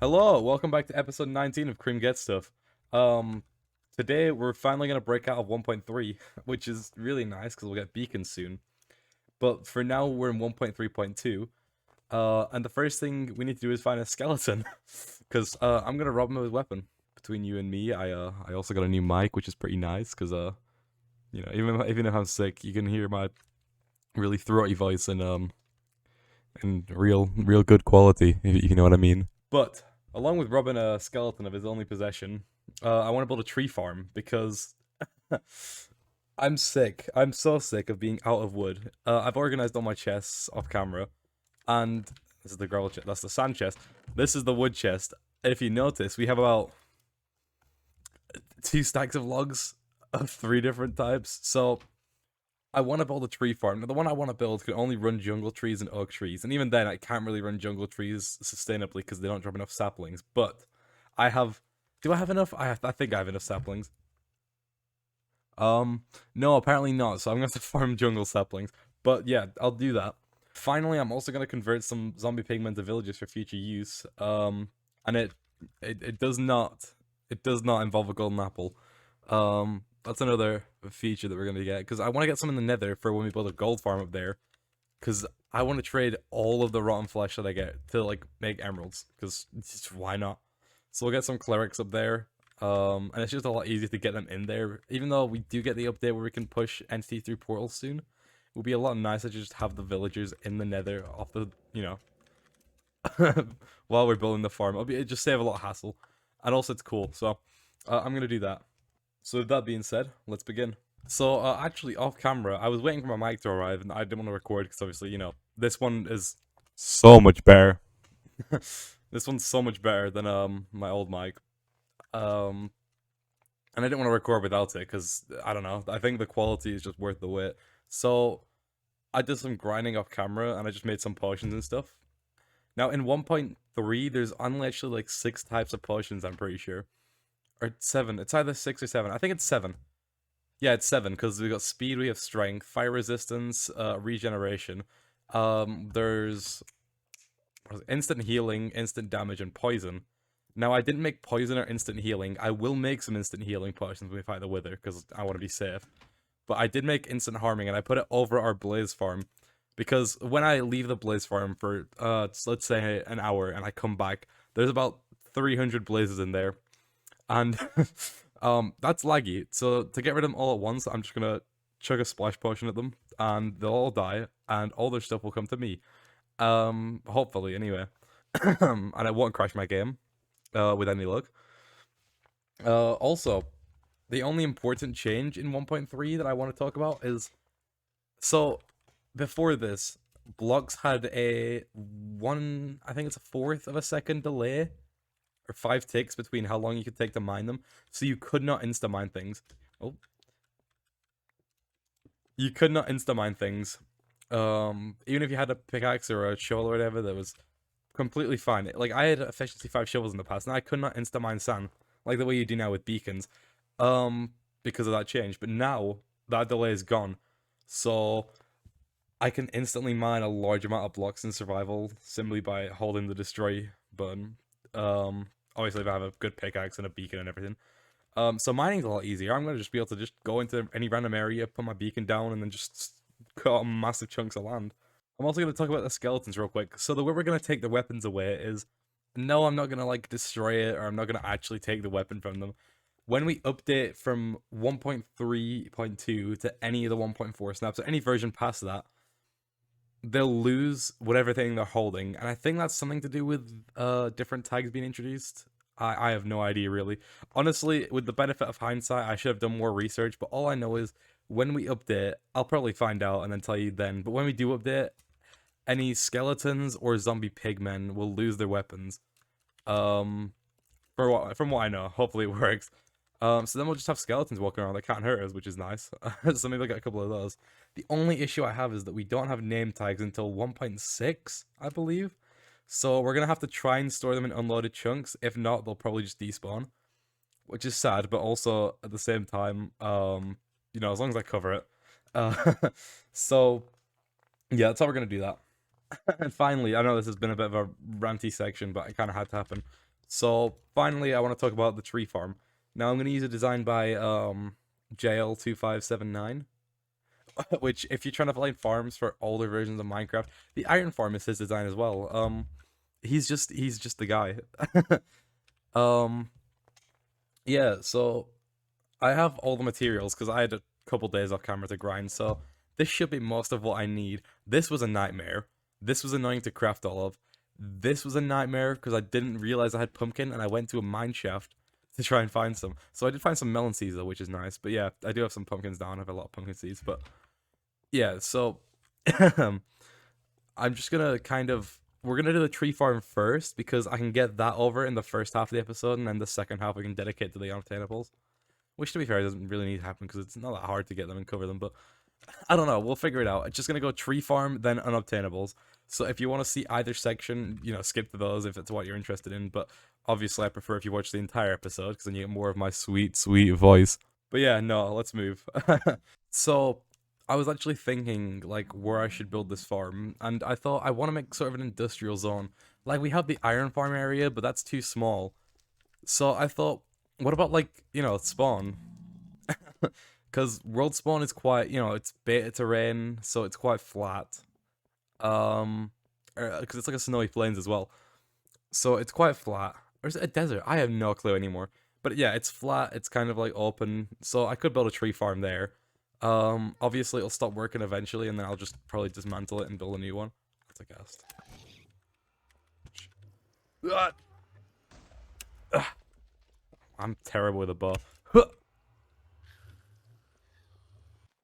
Hello, welcome back to episode 19 of KreamGetsStuff. Um, Today we're finally gonna break out of 1.3, which is really nice because we'll get beacons soon. But for now, we're in 1.3.2. And the first thing we need to do is find a skeleton, because I'm gonna rob him of his weapon. Between you and me, I also got a new mic, which is pretty nice, because even if I'm sick, you can hear my really throaty voice and real good quality, if you know what I mean. But along with robbing a skeleton of his only possession, I want to build a tree farm because I'm sick. I'm so sick of being out of wood. I've organized all my chests off camera, and this is the gravel chest. That's the sand chest. This is the wood chest. And if you notice, we have about 2 stacks of logs of 3 different types. So I want to build a tree farm. Now, the one I want to build can only run jungle trees and oak trees, and even then, I can't really run jungle trees sustainably because they don't drop enough saplings. But I have. Do I have enough? I think I have enough saplings. No, apparently not. So I'm gonna have to farm jungle saplings. But yeah, I'll do that. Finally, I'm also gonna convert some zombie pigmen to villagers for future use. And it does not involve a golden apple. That's another feature that we're gonna get because I want to get some in the Nether for when we build a gold farm up there. Because I want to trade all of the rotten flesh that I get to like make emeralds. Because why not? So we'll get some clerics up there. And it's just a lot easier to get them in there. Even though we do get the update where we can push entity through portals soon, it would be a lot nicer to just have the villagers in the Nether off the while we're building the farm. It'd just save a lot of hassle, and also it's cool. So I'm gonna do that. So with that being said, let's begin. So actually, off camera, I was waiting for my mic to arrive, and I didn't want to record because obviously, this one is so much better. This one's so much better than my old mic. Um, and I didn't want to record without it because I don't know. I think the quality is just worth the wait. So I did some grinding off camera, and I just made some potions and stuff. Now in 1.3, there's only actually like 6 types of potions. I'm pretty sure, or 7. It's either 6 or 7. I think it's 7. Yeah, it's 7 because we got speed, we have strength, fire resistance, regeneration. There's instant healing, instant damage, and poison. Now, I didn't make poison or instant healing. I will make some instant healing potions when we fight the Wither, because I want to be safe. But I did make instant harming, and I put it over our Blaze farm. Because when I leave the Blaze farm for, let's say, an hour, and I come back, there's about 300 Blazes in there. And, that's laggy. So, to get rid of them all at once, I'm just gonna chug a splash potion at them, and they'll all die, and all their stuff will come to me. Hopefully, anyway. And I won't crash my game with any luck. Also, the only important change in 1.3 that I want to talk about is so before this, blocks had I think it's a fourth of a second delay or 5 ticks between how long you could take to mine them, so you could not insta mine things. Oh, you could not insta mine things. Even if you had a pickaxe or a shovel or whatever, that was completely fine. Like, I had efficiency 5 shovels in the past, and I could not insta-mine sand, like the way you do now with beacons, because of that change. But now, that delay is gone, so I can instantly mine a large amount of blocks in survival simply by holding the destroy button. Obviously if I have a good pickaxe and a beacon and everything. So mining's a lot easier. I'm gonna just be able to just go into any random area, put my beacon down, and then just cut out massive chunks of land. I'm also going to talk about the skeletons real quick. So the way we're going to take the weapons away is, no, I'm not going to like destroy it, or I'm not going to actually take the weapon from them. When we update from 1.3.2 to any of the 1.4 snaps, or any version past that, they'll lose whatever thing they're holding. And I think that's something to do with different tags being introduced. I have no idea, really. Honestly, with the benefit of hindsight, I should have done more research, but all I know is when we update, I'll probably find out and then tell you then. But when we do update, any skeletons or zombie pigmen will lose their weapons. From what I know, hopefully it works. So then we'll just have skeletons walking around that can't hurt us, which is nice. So maybe I'll get a couple of those. The only issue I have is that we don't have name tags until 1.6, I believe. So we're gonna have to try and store them in unloaded chunks. If not, they'll probably just despawn, which is sad, but also at the same time, as long as I cover it. Uh, so yeah, that's how we're gonna do that. And finally, I know this has been a bit of a ranty section, but it kind of had to happen. So finally, I want to talk about the tree farm. Now I'm going to use a design by JL2579, which if you're trying to find farms for older versions of Minecraft, the iron farm is his design as well. He's just the guy. um, yeah. So I have all the materials because I had a couple days off camera to grind. So this should be most of what I need. This was a nightmare. This was annoying to craft all of. This was a nightmare because I didn't realize I had pumpkin and I went to a mine shaft to try and find some. So I did find some melon seeds though, which is nice. But yeah, I do have some pumpkins down. I have a lot of pumpkin seeds. But yeah, so I'm just gonna we're gonna do the tree farm first because I can get that over in the first half of the episode, and then the second half we can dedicate to the unobtainables. Which, to be fair, doesn't really need to happen because it's not that hard to get them and cover them. But I don't know. We'll figure it out. It's just gonna go tree farm, then unobtainables. So if you want to see either section, skip to those if it's what you're interested in. But obviously, I prefer if you watch the entire episode because then you get more of my sweet, sweet voice. But yeah, no, let's move. So I was actually thinking like where I should build this farm, and I thought I want to make sort of an industrial zone. Like we have the iron farm area, but that's too small. So I thought, what about like spawn? Because world spawn is quite, it's beta terrain, so it's quite flat. Because it's like a snowy plains as well, so it's quite flat. Or is it a desert? I have no clue anymore. But yeah, it's flat. It's kind of like open, so I could build a tree farm there. Obviously it'll stop working eventually, and then I'll just probably dismantle it and build a new one. That's a ghast. I'm terrible with a bow.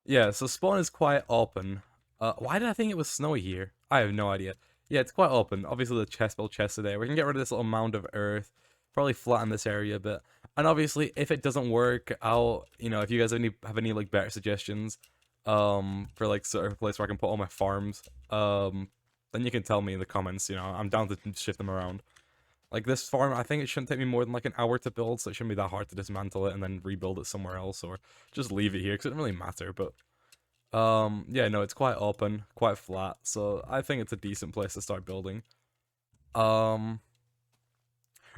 Yeah, so spawn is quite open. Why did I think it was snowy here? I have no idea. Yeah, it's quite open. Obviously, the chest build chests are there. We can get rid of this little mound of earth. Probably flatten this area a bit. And obviously, if it doesn't work out, if you guys have any like better suggestions, for like sort of a place where I can put all my farms, then you can tell me in the comments. I'm down to shift them around. Like this farm, I think it shouldn't take me more than like an hour to build, so it shouldn't be that hard to dismantle it and then rebuild it somewhere else, or just leave it here because it doesn't really matter. But yeah, no, it's quite open, quite flat, so I think it's a decent place to start building. Or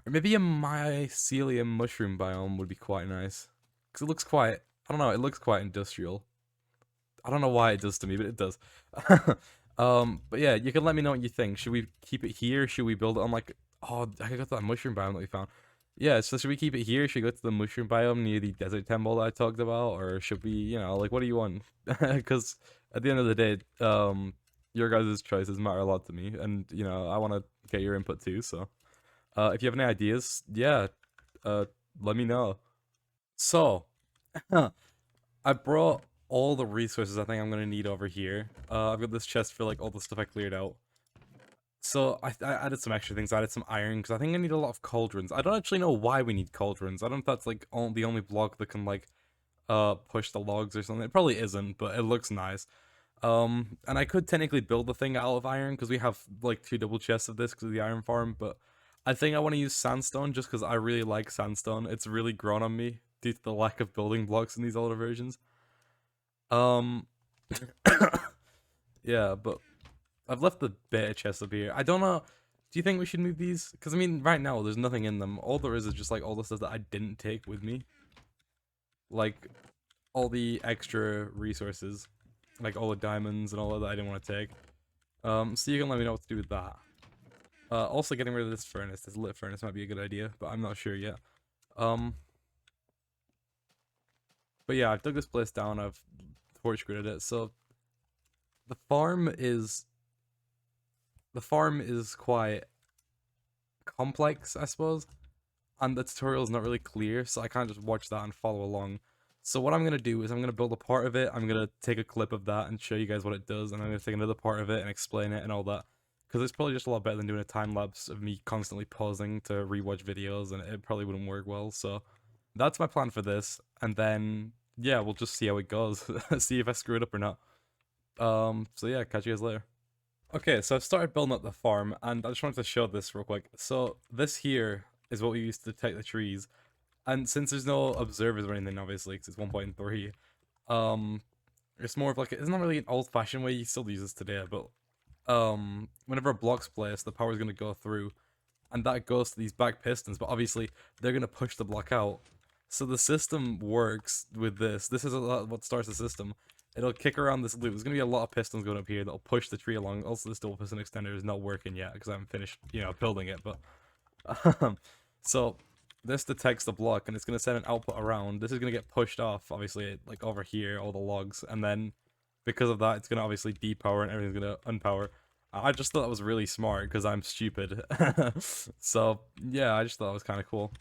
maybe a mycelium mushroom biome would be quite nice because it looks quite, I don't know, it looks quite industrial. I don't know why it does to me, but it does. But yeah, you can let me know what you think. Should we keep it here? Should we build it on like, oh, I got that mushroom biome that we found. Yeah, so should we keep it here? Should we go to the mushroom biome near the desert temple that I talked about? Or should we, like, what do you want? Because at the end of the day, your guys' choices matter a lot to me. And, I want to get your input too. So, if you have any ideas, yeah, let me know. So, I brought all the resources I think I'm gonna need over here. I've got this chest for like all the stuff I cleared out. So I added some extra things. I added some iron because I think I need a lot of cauldrons. I don't actually know why we need cauldrons. I don't know if that's like the only block that can like push the logs or something. It probably isn't, but it looks nice. And I could technically build the thing out of iron because we have like 2 double chests of this because of the iron farm. But I think I want to use sandstone just because I really like sandstone. It's really grown on me due to the lack of building blocks in these older versions. Um, yeah, but I've left the beta chest up here. I don't know. Do you think we should move these? Because, I mean, right now, there's nothing in them. All there is just, like, all the stuff that I didn't take with me. Like, all the extra resources. Like, all the diamonds and all of that I didn't want to take. So you can let me know what to do with that. Also, getting rid of this furnace, this lit furnace might be a good idea, but I'm not sure yet. But yeah, I've dug this place down, I've torch gridded it, so the farm is quite complex, I suppose, and the tutorial is not really clear, so I can't just watch that and follow along. So what I'm gonna do is I'm gonna build a part of it. I'm gonna take a clip of that and show you guys what it does, and I'm gonna take another part of it and explain it and all that, because it's probably just a lot better than doing a time lapse of me constantly pausing to rewatch videos, and it probably wouldn't work well. So that's my plan for this, and then yeah, we'll just see how it goes. See if I screw it up or not. So yeah, catch you guys later. Okay, so I've started building up the farm, and I just wanted to show this real quick. So this here is what we use to detect the trees, and since there's no observers or anything, obviously, because it's 1.3, it's more of like, it's not really an old-fashioned way, you still use this today, but whenever a block's placed, the power's gonna go through, and that goes to these back pistons, but obviously they're going to push the block out. So the system works with this. This is what starts the system. It'll kick around this loop. There's going to be a lot of pistons going up here that'll push the tree along. Also, this double piston extender is not working yet because I haven't finished, building it. But so this detects the block and it's going to send an output around. This is going to get pushed off, obviously, like over here, all the logs. And then because of that, it's going to obviously depower and everything's going to unpower. I just thought that was really smart because I'm stupid. So yeah, I just thought it was kind of cool.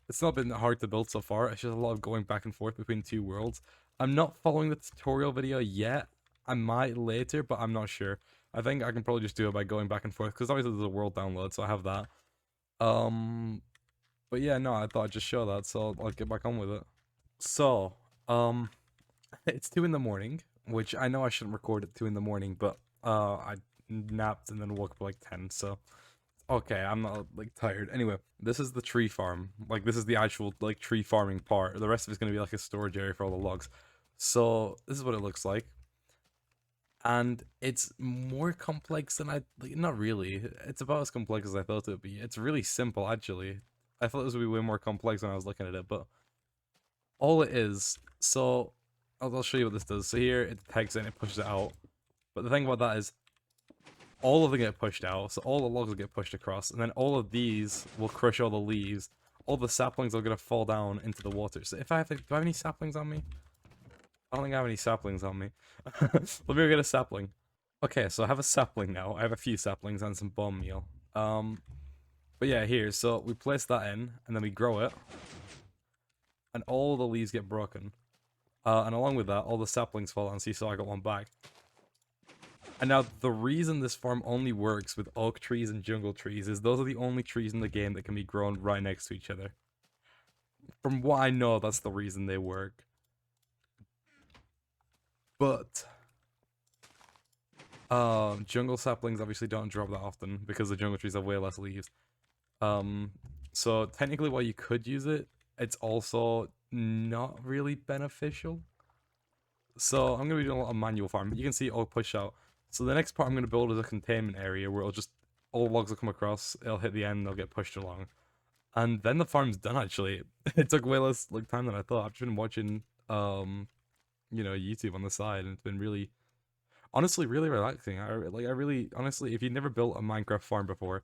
It's not been hard to build so far. It's just a lot of going back and forth between two worlds. I'm not following the tutorial video yet. I might later, but I'm not sure. I think I can probably just do it by going back and forth because obviously there's a world download, so I have that. But yeah, no, I thought I'd just show that, so I'll get back on with it. So, it's 2 in the morning, which I know I shouldn't record at 2 in the morning, but I napped and then woke up like 10, so okay, I'm not like tired. Anyway, this is the tree farm. Like this is the actual like tree farming part. The rest of it's gonna be like a storage area for all the logs. So this is what it looks like. And it's more complex than not really. It's about as complex as I thought it would be. It's really simple actually. I thought this would be way more complex when I was looking at it, but all it is, so I'll show you what this does. So here it detects it and it pushes it out. But the thing about that is all of them get pushed out, so all the logs will get pushed across, and then all of these will crush all the leaves. All the saplings are gonna fall down into the water. So if I have do I have any saplings on me? I don't think I have any saplings on me. Let me go get a sapling. Okay, so I have a sapling now. I have a few saplings and some bone meal. But yeah, here, so we place that in, and then we grow it, and all the leaves get broken. And along with that, all the saplings fall down. See, so I got one back. And now, the reason this farm only works with oak trees and jungle trees is those are the only trees in the game that can be grown right next to each other. From what I know, that's the reason they work. But jungle saplings obviously don't drop that often because the jungle trees have way less leaves. So technically while you could use it, it's also not really beneficial. So I'm going to be doing a lot of manual farming. You can see all push out. So the next part I'm going to build is a containment area where all logs will come across, it'll hit the end, they'll get pushed along. And then the farm's done actually. It took way less time than I thought. I've just been watching YouTube on the side and it's been really honestly really relaxing. I really honestly, if you've never built a Minecraft farm before,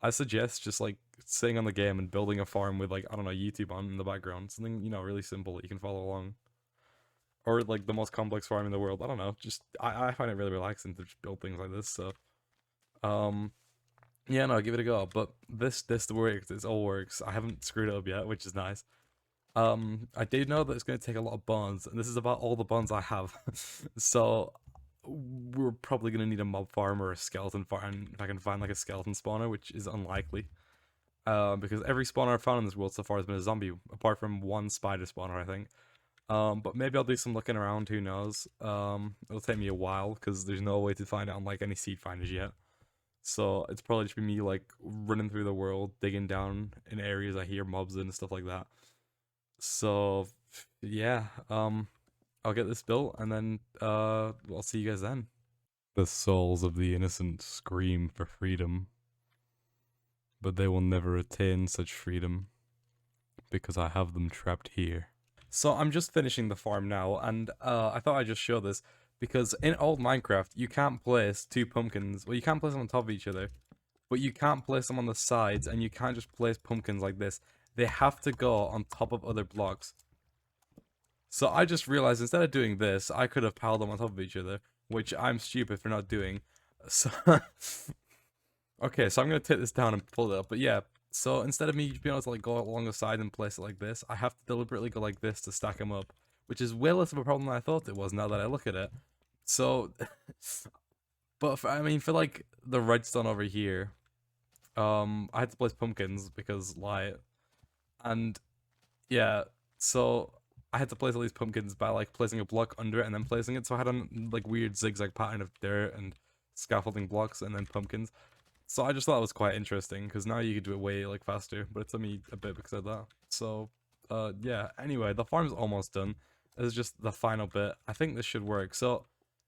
I suggest just like sitting on the game and building a farm with like, I don't know, YouTube on in the background. Something, really simple that you can follow along. Or like the most complex farm in the world. I don't know. Just I find it really relaxing to just build things like this. So, yeah, no, give it a go. But this works. It all works. I haven't screwed it up yet, which is nice. I do know that it's going to take a lot of bones, and this is about all the bones I have. So we're probably going to need a mob farm or a skeleton farm if I can find like a skeleton spawner, which is unlikely. Because every spawner I've found in this world so far has been a zombie, apart from one spider spawner, I think. But maybe I'll do some looking around, who knows. It'll take me a while, because there's no way to find it on, like, any seed finders yet. So, it's probably just be me, like, running through the world, digging down in areas I hear mobs in and stuff like that. So, yeah, I'll get this built, and then, I'll see you guys then. The souls of the innocent scream for freedom, but they will never attain such freedom, because I have them trapped here. So I'm just finishing the farm now, and I thought I'd just show this, because in old Minecraft, you can't place two pumpkins, well, you can't place them on top of each other, but you can't place them on the sides, and you can't just place pumpkins like this. They have to go on top of other blocks. So I just realized instead of doing this, I could have piled them on top of each other, which I'm stupid for not doing. So, okay, so I'm going to take this down and pull it up, but yeah. So instead of me being able to like go along the side and place it like this, I have to deliberately go like this to stack them up, which is way less of a problem than I thought it was now that I look at it. So, but I mean, for like the redstone over here, I had to place pumpkins because light, and yeah, so I had to place all these pumpkins by like placing a block under it and then placing it. So I had a like weird zigzag pattern of dirt and scaffolding blocks and then pumpkins. So I just thought it was quite interesting, because now you could do it way, like, faster, but it took me a bit because of that. So, yeah, anyway, the farm's almost done. This is just the final bit. I think this should work. So,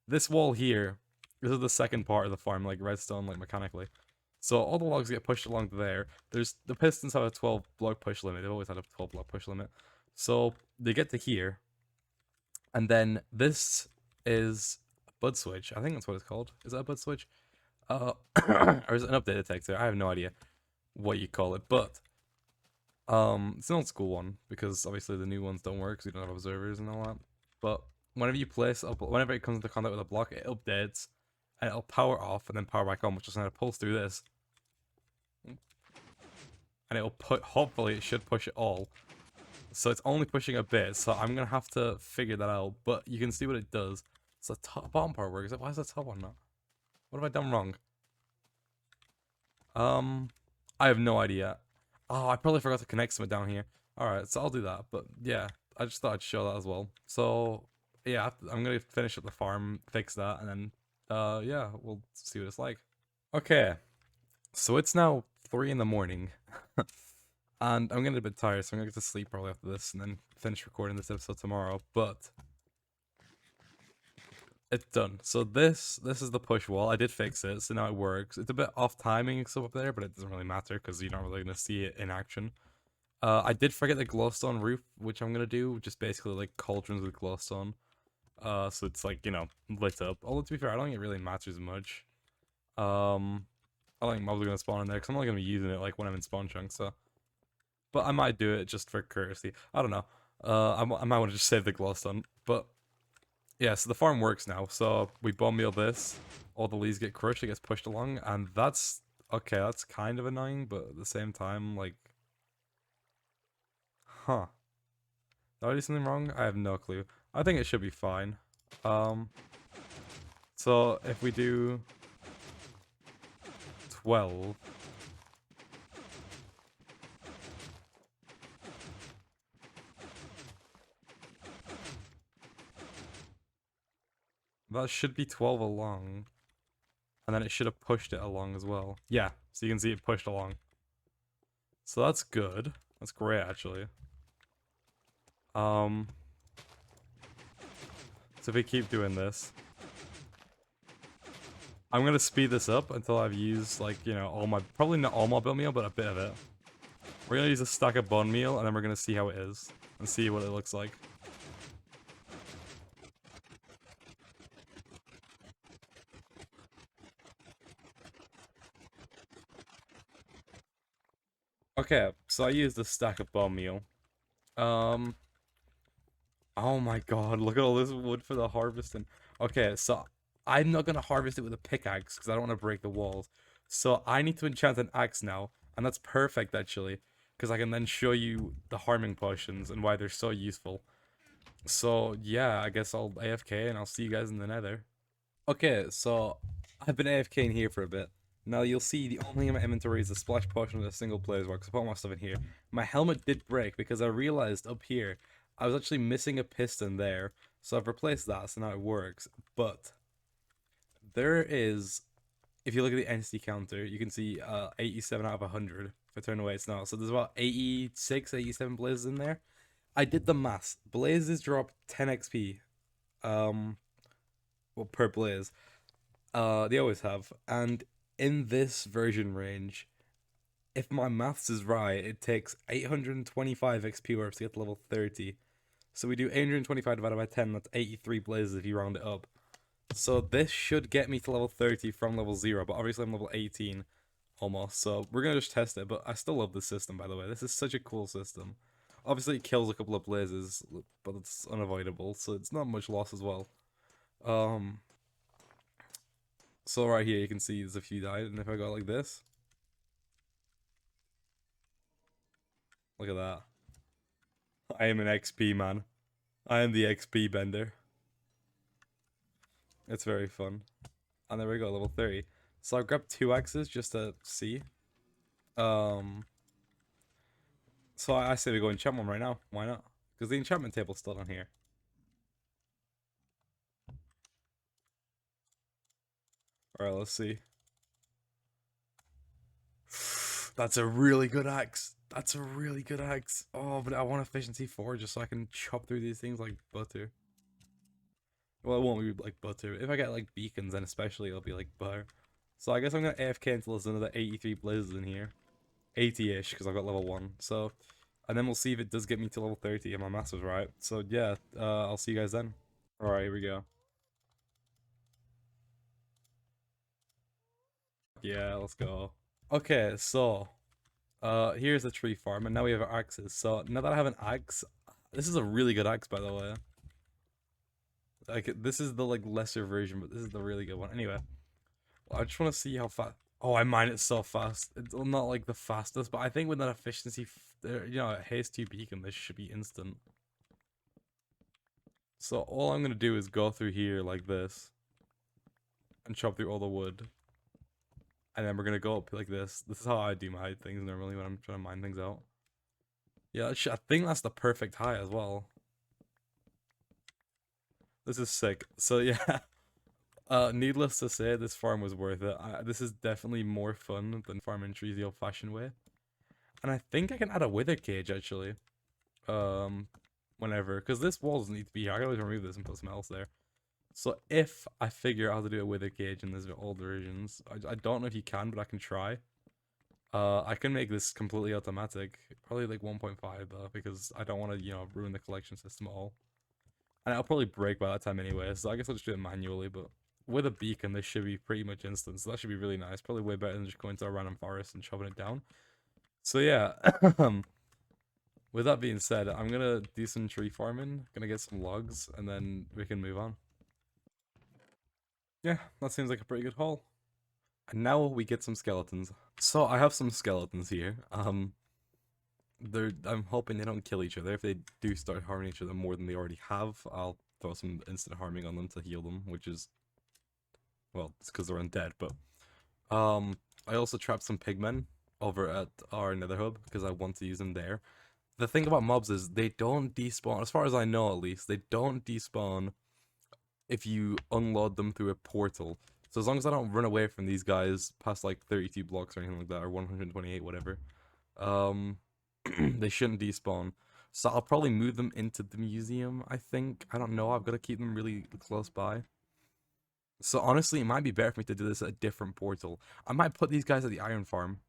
this wall here, this is the second part of the farm, like, redstone, like, mechanically. So all the logs get pushed along there. There's the pistons have a 12 block push limit. They've always had a 12 block push limit. So they get to here, and then this is a bud switch. I think that's what it's called. Is that a bud switch? Or is it an update detector? I have no idea what you call it, but it's an old school one because obviously the new ones don't work because you don't have observers and all that. But whenever you place up, whenever it comes into contact with a block, it updates and it'll power off and then power back on, which is going to pulse through this, and it'll put. Hopefully, it should push it all. So it's only pushing a bit. So I'm gonna have to figure that out. But you can see what it does. So the top bottom part works. Why is the top one not? What have I done wrong? I have no idea. Oh, I probably forgot to connect something down here. Alright, so I'll do that. But yeah, I just thought I'd show that as well. So yeah, I'm gonna finish up the farm, fix that, and then yeah, we'll see what it's like. Okay, so it's now 3 in the morning. And I'm getting a bit tired, so I'm gonna get to sleep probably after this and then finish recording this episode tomorrow. But it's done. So this is the push wall. I did fix it, so now it works. It's a bit off timing and stuff up there, but it doesn't really matter because you're not really gonna see it in action. I did forget the glowstone roof, which I'm gonna do, just basically like cauldrons with glowstone. So it's like, you know, lit up. Although to be fair, I don't think it really matters much. I don't think mobs are gonna spawn in there because I'm only gonna be using it like when I'm in spawn chunks. So, but I might do it just for courtesy. I don't know. I might want to just save the glowstone, but. Yeah, so the farm works now. So we bone meal this, all the leaves get crushed, it gets pushed along, and that's okay. That's kind of annoying, but at the same time, like, huh? Did I do something wrong? I have no clue. I think it should be fine. Um, so if we do 12. That should be 12 along. And then it should have pushed it along as well. Yeah, so you can see it pushed along. So that's good. That's great, actually. So if we keep doing this, I'm gonna speed this up until I've used, like, you know, all my, probably not all my bone meal, but a bit of it. We're gonna use a stack of bone meal, and then we're gonna see how it is, and see what it looks like. Okay, so I used a stack of bone meal. Oh my god, look at all this wood for the harvesting. Okay, so I'm not gonna harvest it with a pickaxe because I don't want to break the walls. So I need to enchant an axe now, and that's perfect actually, because I can then show you the harming potions and why they're so useful. So yeah, I guess I'll AFK and I'll see you guys in the nether. Okay, so I've been AFK in here for a bit. Now you'll see the only thing in my inventory is a splash potion with a single player's work, so I put all my stuff in here. My helmet did break because I realized up here I was actually missing a piston there, so I've replaced that, so now it works. But there is, if you look at the entity counter, you can see 87 out of 100. If I turn away, it's not. So there's about 86, 87 blazes in there. I did the maths. Blazes drop 10 XP, well, per blaze. They always have. And in this version range, if my maths is right, it takes 825 XP warps to get to level 30. So we do 825 divided by 10, that's 83 blazes if you round it up. So this should get me to level 30 from level 0, but obviously I'm level 18 almost. So we're going to just test it, but I still love this system, by the way. This is such a cool system. Obviously it kills a couple of blazes, but it's unavoidable, so it's not much loss as well. So right here you can see there's a few died, and if I go like this, look at that. I am an XP man. I am the XP bender. It's very fun. And there we go, level 30. So I've grabbed 2 axes just to see. So I say we go enchant one right now. Why not? Because the enchantment table's still on here. Alright, let's see. That's a really good axe. That's a really good axe. Oh, but I want efficiency 4 just so I can chop through these things like butter. Well, it won't be like butter. If I get like beacons, then especially it'll be like butter. So I guess I'm gonna AFK until there's another 83 blazes in here. 80-ish, because I've got level 1. So, and then we'll see if it does get me to level 30 and my maths was right. So yeah, I'll see you guys then. Alright, here we go. Yeah, let's go. Okay, so, here's the tree farm, and now we have our axes. So, now that I have an axe, this is a really good axe, by the way. Like, this is the, like, lesser version, but this is the really good one. Anyway, I just want to see how fast. Oh, I mine it so fast. It's not, like, the fastest, but I think with that efficiency, you know, haste 2 beacon, this should be instant. So, all I'm gonna do is go through here like this, and chop through all the wood. And then we're gonna go up like this. This is how I do my things normally when I'm trying to mine things out. Yeah, I think that's the perfect height as well. This is sick. So yeah, needless to say, this farm was worth it. This is definitely more fun than farming trees the old-fashioned way. And I think I can add a wither cage actually. Whenever, because this wall doesn't need to be here. I can always remove this and put something else there. So if I figure out how to do a wither cage in these old versions, I don't know if you can, but I can try. I can make this completely automatic, probably like 1.5 though, because I don't want to, you know, ruin the collection system at all. And I'll probably break by that time anyway, so I guess I'll just do it manually, but with a beacon, this should be pretty much instant, so that should be really nice. Probably way better than just going to a random forest and chopping it down. So yeah, with that being said, I'm gonna do some tree farming, gonna get some logs, and then we can move on. Yeah, that seems like a pretty good haul. And now we get some skeletons. So I have some skeletons here. I'm hoping they don't kill each other. If they do start harming each other more than they already have, I'll throw some instant harming on them to heal them, which is, well, it's because they're undead. But I also trapped some pigmen over at our nether hub because I want to use them there. The thing about mobs is they don't despawn, as far as I know at least, they don't despawn if you unload them through a portal. So as long as I don't run away from these guys past like 32 blocks or anything like that, or 128, whatever, they shouldn't despawn. So I'll probably move them into the museum, I think. I don't know, I've got to keep them really close by. So honestly, it might be better for me to do this at a different portal. I might put these guys at the iron farm.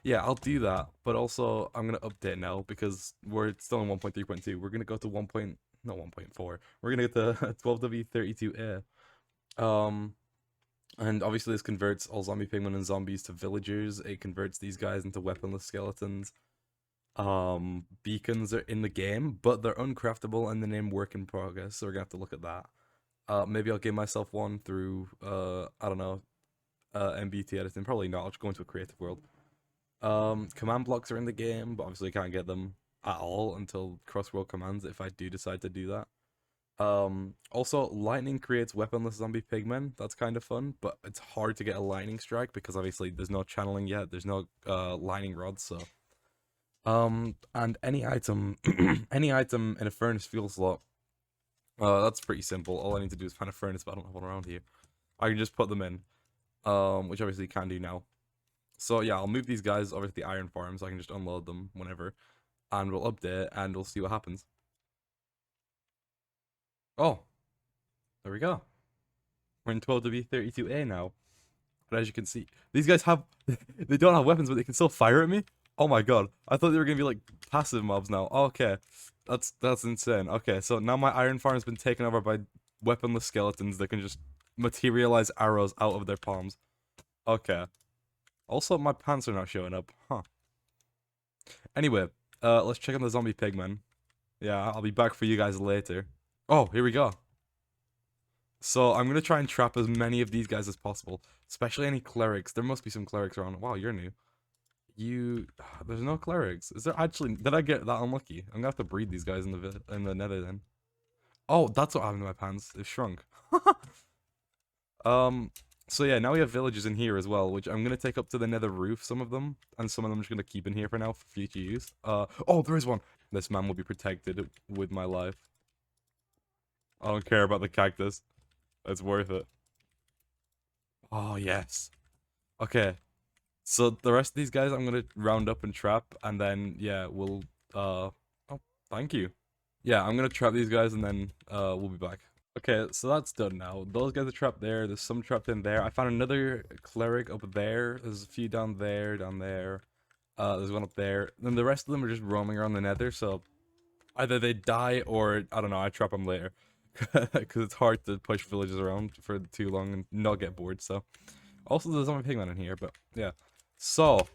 Yeah, I'll do that, but also I'm gonna update now because we're still in 1.3.2. We're gonna go to 1. Not 1.4. We're gonna get to 12W32A. And obviously this converts all zombie pigmen and zombies to villagers. It converts these guys into weaponless skeletons. Beacons are in the game, but they're uncraftable and the name work in progress, so we're gonna have to look at that. Maybe I'll give myself one through, I don't know, MBT editing. Probably not, I'll just go into a creative world. Command blocks are in the game, but obviously I can't get them at all until cross-world commands if I do decide to do that. Also, lightning creates weaponless zombie pigmen. That's kind of fun, but it's hard to get a lightning strike because obviously there's no channeling yet. There's no lightning rods, so and any item any item in a furnace fuel slot, that's pretty simple. All I need to do is find a furnace, but I don't have one around here. I can just put them in, which obviously you can do now. So yeah, I'll move these guys over to the iron farm so I can just unload them whenever, and we'll update and we'll see what happens. Oh, there we go. We're in 12W32A now. But as you can see, these guys have they don't have weapons, but they can still fire at me. Oh my god, I thought they were gonna be like passive mobs now. Okay, that's insane. Okay, so now my iron farm has been taken over by weaponless skeletons that can just materialize arrows out of their palms. Okay. Also, my pants are not showing up. Huh. Anyway, let's check on the zombie pigmen. Yeah, I'll be back for you guys later. Oh, here we go. So I'm gonna try and trap as many of these guys as possible, especially any clerics. There must be some clerics around. Wow, you're new. There's no clerics. Is there actually? Did I get that unlucky? I'm gonna have to breed these guys in the nether then. Oh, that's what happened to my pants. They shrunk. So yeah, now we have villagers in here as well, which I'm gonna take up to the nether roof, some of them, and some of them I'm just gonna keep in here for now for future use. Oh, there is one. This man will be protected with my life. I don't care about the cactus. It's worth it. Oh, yes. Okay. So the rest of these guys I'm gonna round up and trap, and then, yeah, we'll, oh, thank you. Yeah, I'm gonna trap these guys, and then, we'll be back. Okay, so that's done now. Those guys are trapped there. There's some trapped in there. I found another cleric up there. There's a few down there, down there. There's one up there. Then the rest of them are just roaming around the nether, so either they die or, I don't know, I trap them later. Because it's hard to push villagers around for too long and not get bored, so. Also, there's some pigmen in here, but yeah. So,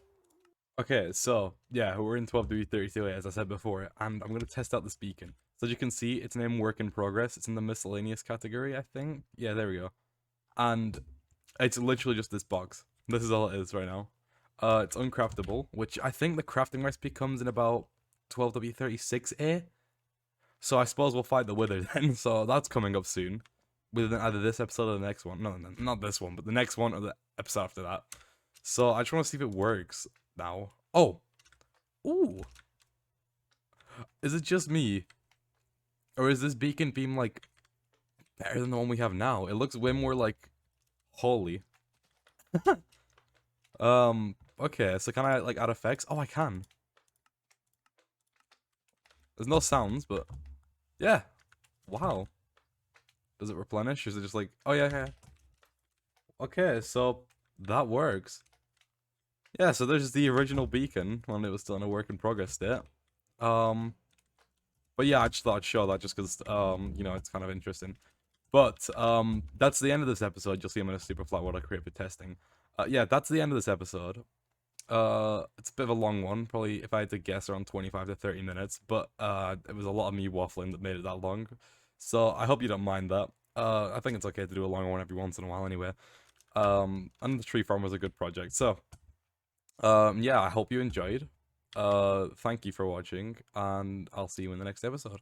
okay, so, yeah, we're in 12.32 as I said before, and I'm going to test out this beacon. So as you can see, it's named Work in Progress. It's in the miscellaneous category, I think. Yeah, there we go. And it's literally just this box. This is all it is right now. It's uncraftable, which I think the crafting recipe comes in about 12.36a. So I suppose we'll fight the Wither then. So that's coming up soon. Within either this episode or the next one. No, no, not this one, but the next one or the episode after that. So I just want to see if it works now. Oh! Ooh! Is it just me? Or is this beacon beam, like, better than the one we have now? It looks way more, like, holy. Okay, so can I, like, add effects? Oh, I can. There's no sounds, but... Yeah. Wow. Does it replenish? Or is it just like... Oh, yeah, yeah. Okay, so that works. Yeah, so there's the original beacon when it was still in a work in progress state. Um, but yeah, I just thought I'd show that just because, you know, it's kind of interesting. But, that's the end of this episode. You'll see I'm in a super flat world I create for testing. Yeah, that's the end of this episode. It's a bit of a long one, probably, if I had to guess, around 25 to 30 minutes, but, it was a lot of me waffling that made it that long. So, I hope you don't mind that. I think it's okay to do a long one every once in a while anyway. And the tree farm was a good project, so, yeah, I hope you enjoyed. Thank you for watching, and I'll see you in the next episode.